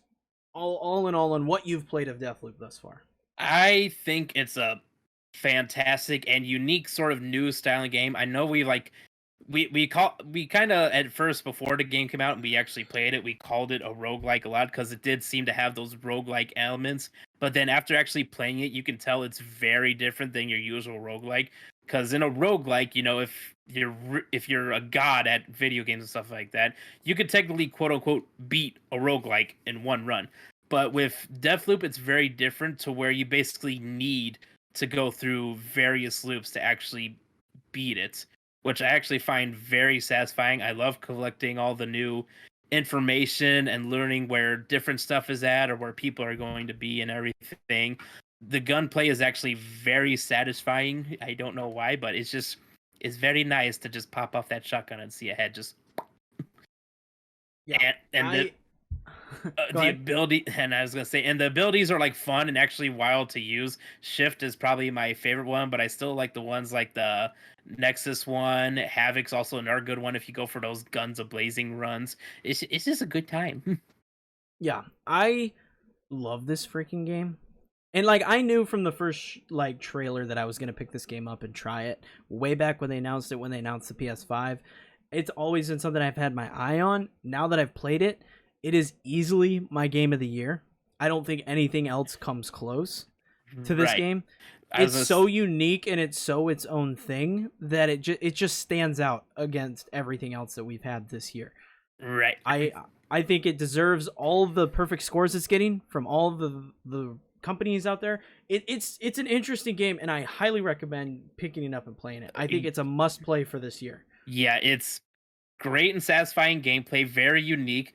all in all, on what you've played of Deathloop thus far? I think it's a fantastic and unique sort of new styling game. I know we kind of at first before the game came out and we actually played it, we called it a roguelike a lot because it did seem to have those roguelike elements. But then after actually playing it, you can tell it's very different than your usual roguelike. Because in a roguelike, if you're a god at video games and stuff like that, you could technically quote unquote beat a roguelike in one run. But with Deathloop, it's very different to where you basically need to go through various loops to actually beat it, which I actually find very satisfying. I love collecting all the new information and learning where different stuff is at or where people are going to be and everything. The gunplay is actually very satisfying. I don't know why, but it's very nice to just pop off that shotgun and see a head just. Yeah, and the ability, and I was gonna say, and the abilities are like fun and actually wild to use. Shift is probably my favorite one, but I still like the ones like the Nexus one. Havoc's also another good one if you go for those guns of blazing runs. It's just a good time. Yeah, I love this freaking game. And like I knew from the first like trailer that I was gonna pick this game up and try it way back when they announced it, when they announced the PS5. It's always been something I've had my eye on. Now that I've played it, it is easily my game of the year. I don't think anything else comes close to this Right. game. It's so unique and it's so its own thing that it just stands out against everything else that we've had this year. Right. I think it deserves all of the perfect scores it's getting from all of the companies out there. It's an interesting game, and I highly recommend picking it up and playing it. I think it's a must play for this year. Yeah, it's great and satisfying gameplay, very unique.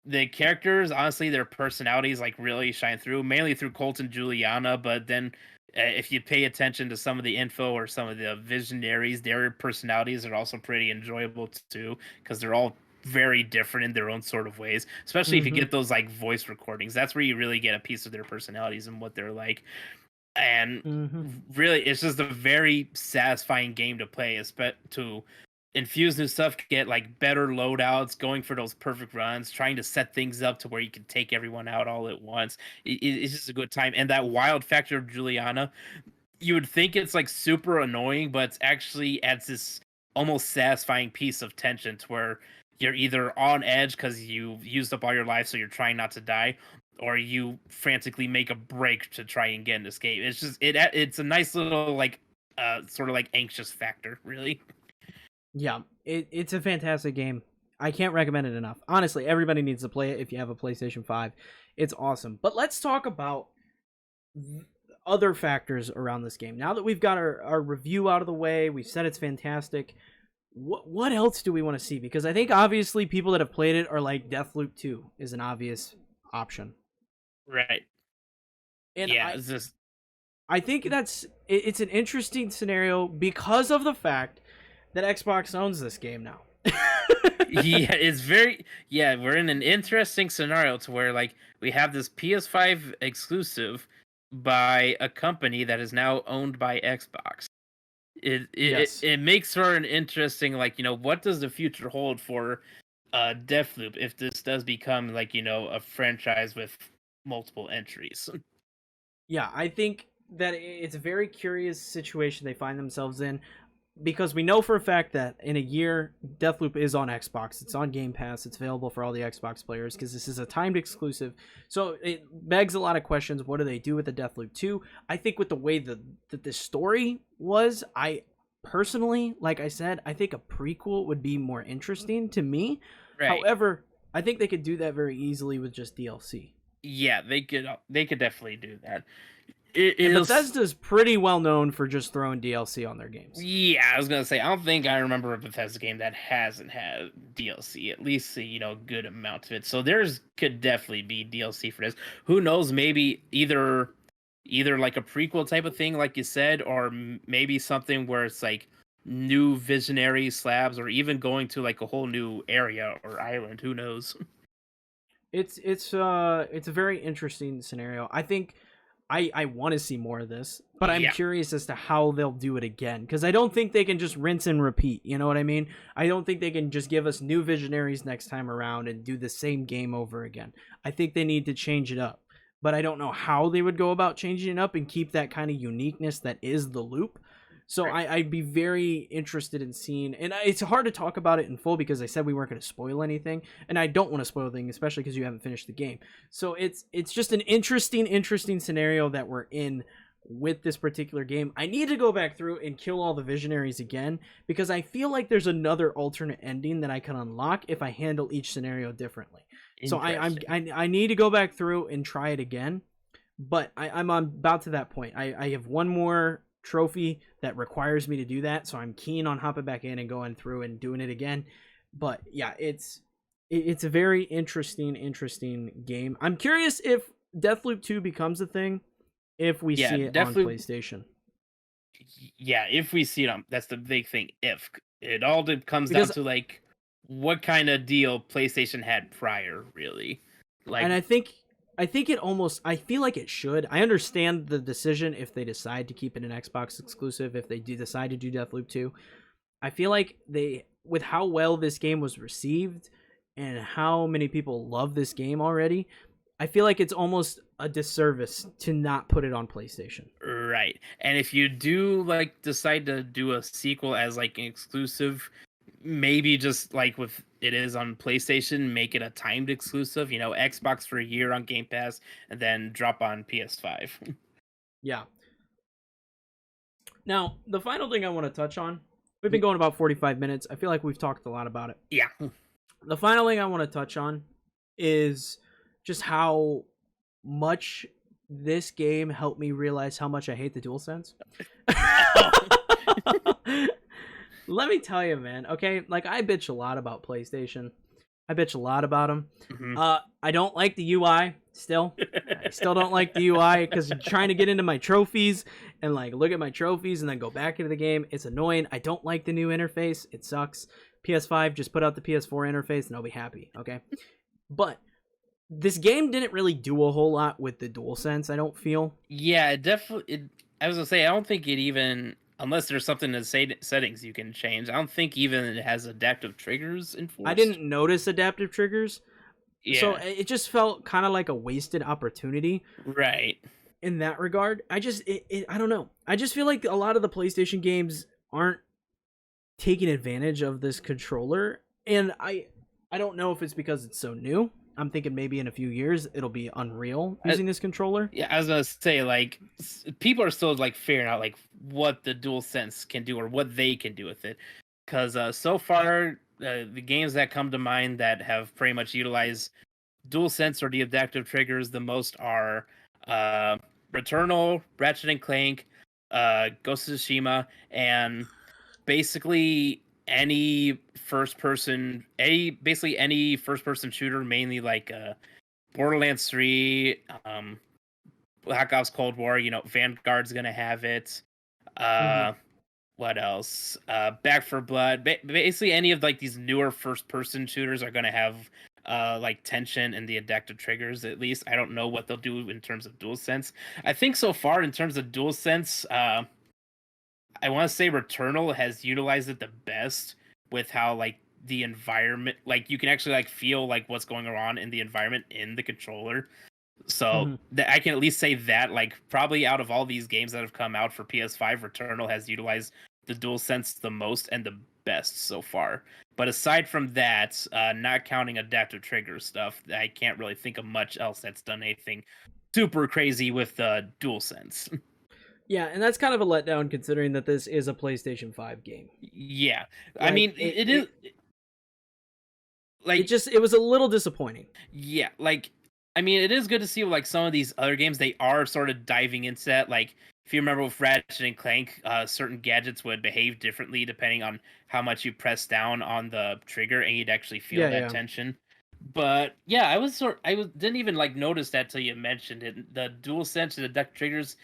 The characters, honestly, their personalities like really shine through, mainly through Colt and Juliana. But then, if you pay attention to some of the info or some of the visionaries, their personalities are also pretty enjoyable too, because they're all very different in their own sort of ways. Especially if you get those like voice recordings, that's where you really get a piece of their personalities and what they're like. And really, it's just a very satisfying game to play, to infuse new stuff, get like better loadouts, going for those perfect runs, trying to set things up to where you can take everyone out all at once. It's just a good time. And that wild factor of Juliana, you would think it's like super annoying, but it's actually adds this almost satisfying piece of tension to where you're either on edge because you've used up all your life, so you're trying not to die, or you frantically make a break to try and get an escape. It's a nice little like sort of like anxious factor, really. Yeah, it's a fantastic game. I can't recommend it enough. Honestly, everybody needs to play it if you have a PlayStation 5. It's awesome. But let's talk about other factors around this game. Now that we've got our review out of the way, we've said it's fantastic. What else do we want to see? Because I think obviously people that have played it are like Deathloop 2 is an obvious option. Right. And yeah, it's just I think it's an interesting scenario because of the fact that Xbox owns this game now. we're in an interesting scenario to where like we have this PS5 exclusive by a company that is now owned by Xbox. It makes for an interesting, like, what does the future hold for Deathloop if this does become like, a franchise with multiple entries. Yeah, I think that it's a very curious situation they find themselves in, because we know for a fact that in a year, Deathloop is on Xbox. It's on Game Pass. It's available for all the Xbox players because this is a timed exclusive. So it begs a lot of questions. What do they do with the Deathloop 2? I think with the way that the story was, I personally, like I said, I think a prequel would be more interesting to me. Right. However, I think they could do that very easily with just DLC. Yeah, they could definitely do that. It And is. Bethesda's pretty well known for just throwing DLC on their games. Yeah, I was gonna say I don't think I remember a Bethesda game that hasn't had DLC. At least a good amount of it. So there's could definitely be DLC for this. Who knows? Maybe either like a prequel type of thing, like you said, or maybe something where it's like new visionary slabs, or even going to like a whole new area or island. Who knows? It's a very interesting scenario. I think I want to see more of this, but I'm Yeah. curious as to how they'll do it again because I don't think they can just rinse and repeat. You know what I mean? I don't think they can just give us new visionaries next time around and do the same game over again. I think they need to change it up, but I don't know how they would go about changing it up and keep that kind of uniqueness that is the loop. So Right. I'd be very interested in seeing, and it's hard to talk about it in full because I said we weren't going to spoil anything, and I don't want to spoil things, especially because you haven't finished the game. So it's just an interesting scenario that we're in with this particular game. I need to go back through and kill all the visionaries again because I feel like there's another alternate ending that I can unlock if I handle each scenario differently. So I need to go back through and try it again, but I'm on about to that point. I have one more trophy that requires me to do that, so I'm keen on hopping back in and going through and doing it again. But yeah, it's a very interesting game. I'm curious if Deathloop 2 becomes a thing if we Yeah, see it on definitely. PlayStation. Yeah, if we see them, that's the big thing. If it all comes down Because to like what kind of deal PlayStation had prior, really. Like, and I think it almost I feel like it should. I understand the decision if they decide to keep it an Xbox exclusive, if they do decide to do Deathloop 2. I feel like they with how well this game was received and how many people love this game already, I feel like it's almost a disservice to not put it on PlayStation. right. And if you do like decide to do a sequel as like an exclusive, maybe just like with it is on PlayStation, make it a timed exclusive, Xbox for a year on Game Pass and then drop on PS5. Yeah. Now, the final thing I want to touch on, we've been going about 45 minutes. I feel like we've talked a lot about it. Yeah. The final thing I want to touch on is just how much this game helped me realize how much I hate the DualSense. Let me tell you, man. Okay, like I bitch a lot about PlayStation. I bitch a lot about them. Mhm. I don't like the UI still. I still don't like the UI because trying to get into my trophies and like look at my trophies and then go back into the game, it's annoying. I don't like the new interface. It sucks. PS5 just put out the PS4 interface and I'll be happy. Okay, but this game didn't really do a whole lot with the DualSense. I don't feel. Yeah, it definitely. I was gonna say, I don't think it even, unless there's something in the settings you can change. I don't think even it has adaptive triggers I enforced. didn't notice adaptive triggers, so Yeah, it just felt kind of like a wasted opportunity right. in that regard. I don't know. I just feel like a lot of the PlayStation games aren't taking advantage of this controller, and I don't know if it's because it's so new. I'm thinking maybe in a few years it'll be unreal using this controller. Yeah, I was gonna say like people are still like figuring out like what the DualSense can do or what they can do with it, because so far the games that come to mind that have pretty much utilized DualSense or the adaptive triggers the most are uh, Returnal, Ratchet and Clank, Ghost of Tsushima, and basically basically any first person shooter, mainly like Borderlands 3, Black Ops Cold War, Vanguard's gonna have it. Mm-hmm. Uh what else? Back for Blood. Basically any of like these newer first person shooters are gonna have like tension and the adaptive triggers at least. I don't know what they'll do in terms of DualSense. I think so far in terms of DualSense, I want to say Returnal has utilized it the best with how like the environment, like you can actually like feel like what's going on in the environment in the controller. So Mm-hmm. I can at least say that like probably out of all these games that have come out for PS5, Returnal has utilized the DualSense the most and the best so far. But aside from that, not counting adaptive trigger stuff, I can't really think of much else that's done anything super crazy with the DualSense. Yeah, and that's kind of a letdown considering that this is a PlayStation 5 game. Yeah, I Like, mean it is like it was a little disappointing. yeah, like I mean it is good to see like some of these other games they are sort of diving into that. Like if you remember with Ratchet and Clank, certain gadgets would behave differently depending on how much you press down on the trigger, and you'd actually feel Yeah, that yeah. tension. But yeah, I didn't even like notice that till you mentioned it. The dual sense and the deck triggers,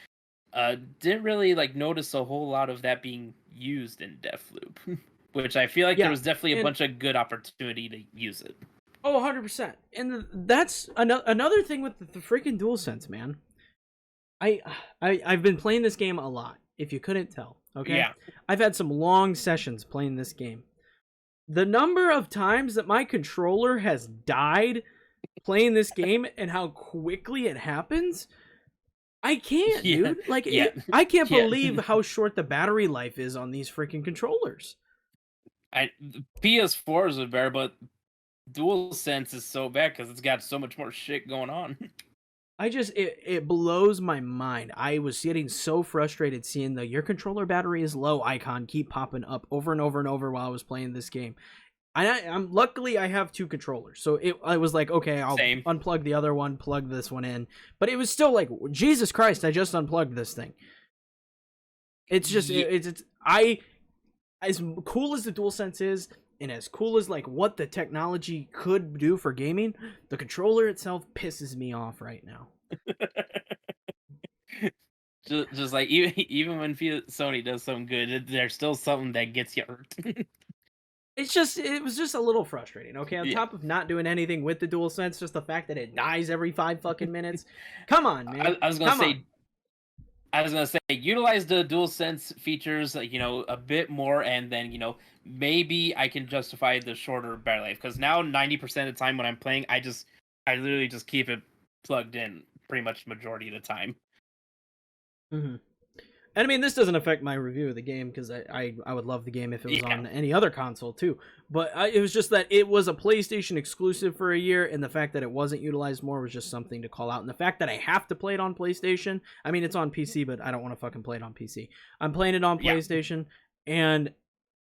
didn't really like notice a whole lot of that being used in Deathloop, which I feel like there Yeah, was definitely a and bunch of good opportunity to use it. oh, 100%. And that's another thing with the freaking DualSense, man. I've been playing this game a lot, if you couldn't tell, okay? Yeah. I've had some long sessions playing this game. The number of times that my controller has died playing this game and how quickly it happens, I can't, Yeah, dude. Like, yeah, I can't yeah. believe how short the battery life is on these freaking controllers. PS4 is better, but DualSense is so bad because it's got so much more shit going on. It blows my mind. I was getting so frustrated seeing the "your controller battery is low" icon keep popping up over and over and over while I was playing this game. I'm luckily I have two controllers, so I was like, okay, I'll Same. unplug the other one, plug this one in. But it was still like, Jesus Christ, I just unplugged this thing. It's just as cool as the DualSense is, and as cool as like what the technology could do for gaming, the controller itself pisses me off right now. Just like even when Sony does something good, there's still something that gets you hurt. It was just a little frustrating. Okay, on Yeah. top of not doing anything with the DualSense, just the fact that it dies every 5 fucking minutes. Come on, man. I was gonna Come say on. I was gonna say utilize the DualSense features, a bit more, and then maybe I can justify the shorter battery life because now 90% of the time when I'm playing, I literally just keep it plugged in pretty much majority of the time. Mm-hmm. And I mean, this doesn't affect my review of the game because I would love the game if it was Yeah. on any other console too. But it was just that it was a PlayStation exclusive for a year, and the fact that it wasn't utilized more was just something to call out. And the fact that I have to play it on PlayStation, I mean, it's on PC, but I don't want to fucking play it on PC. I'm playing it on Yeah. PlayStation, and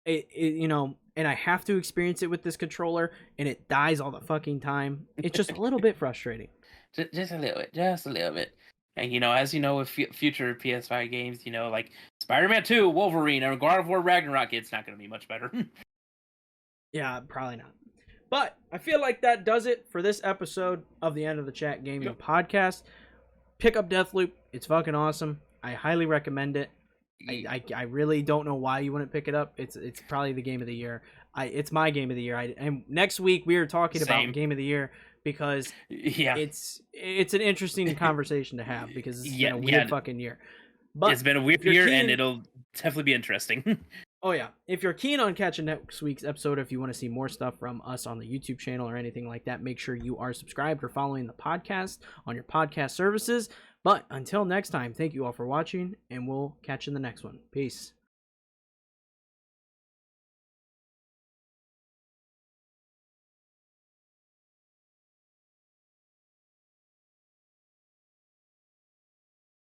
and I have to experience it with this controller, and it dies all the fucking time. It's just a little bit frustrating. Just a little bit, just a little bit. And as you know, with future PS5 games, like Spider-Man 2, Wolverine, or God of War Ragnarok, it's not going to be much better. Yeah, probably not. But I feel like that does it for this episode of the End of the Chat Gaming Podcast. Pick up Deathloop. It's fucking awesome. I highly recommend it. I really don't know why you wouldn't pick it up. It's probably the game of the year. It's my game of the year. And next week we are talking about game of the year because it's an interesting conversation to have because it's been a weird fucking year. But it's been a weird year, and it'll definitely be interesting. Oh yeah, if you're keen on catching next week's episode, if you want to see more stuff from us on the YouTube channel or anything like that, make sure you are subscribed or following the podcast on your podcast services. But until next time, thank you all for watching, and we'll catch you in the next one. Peace.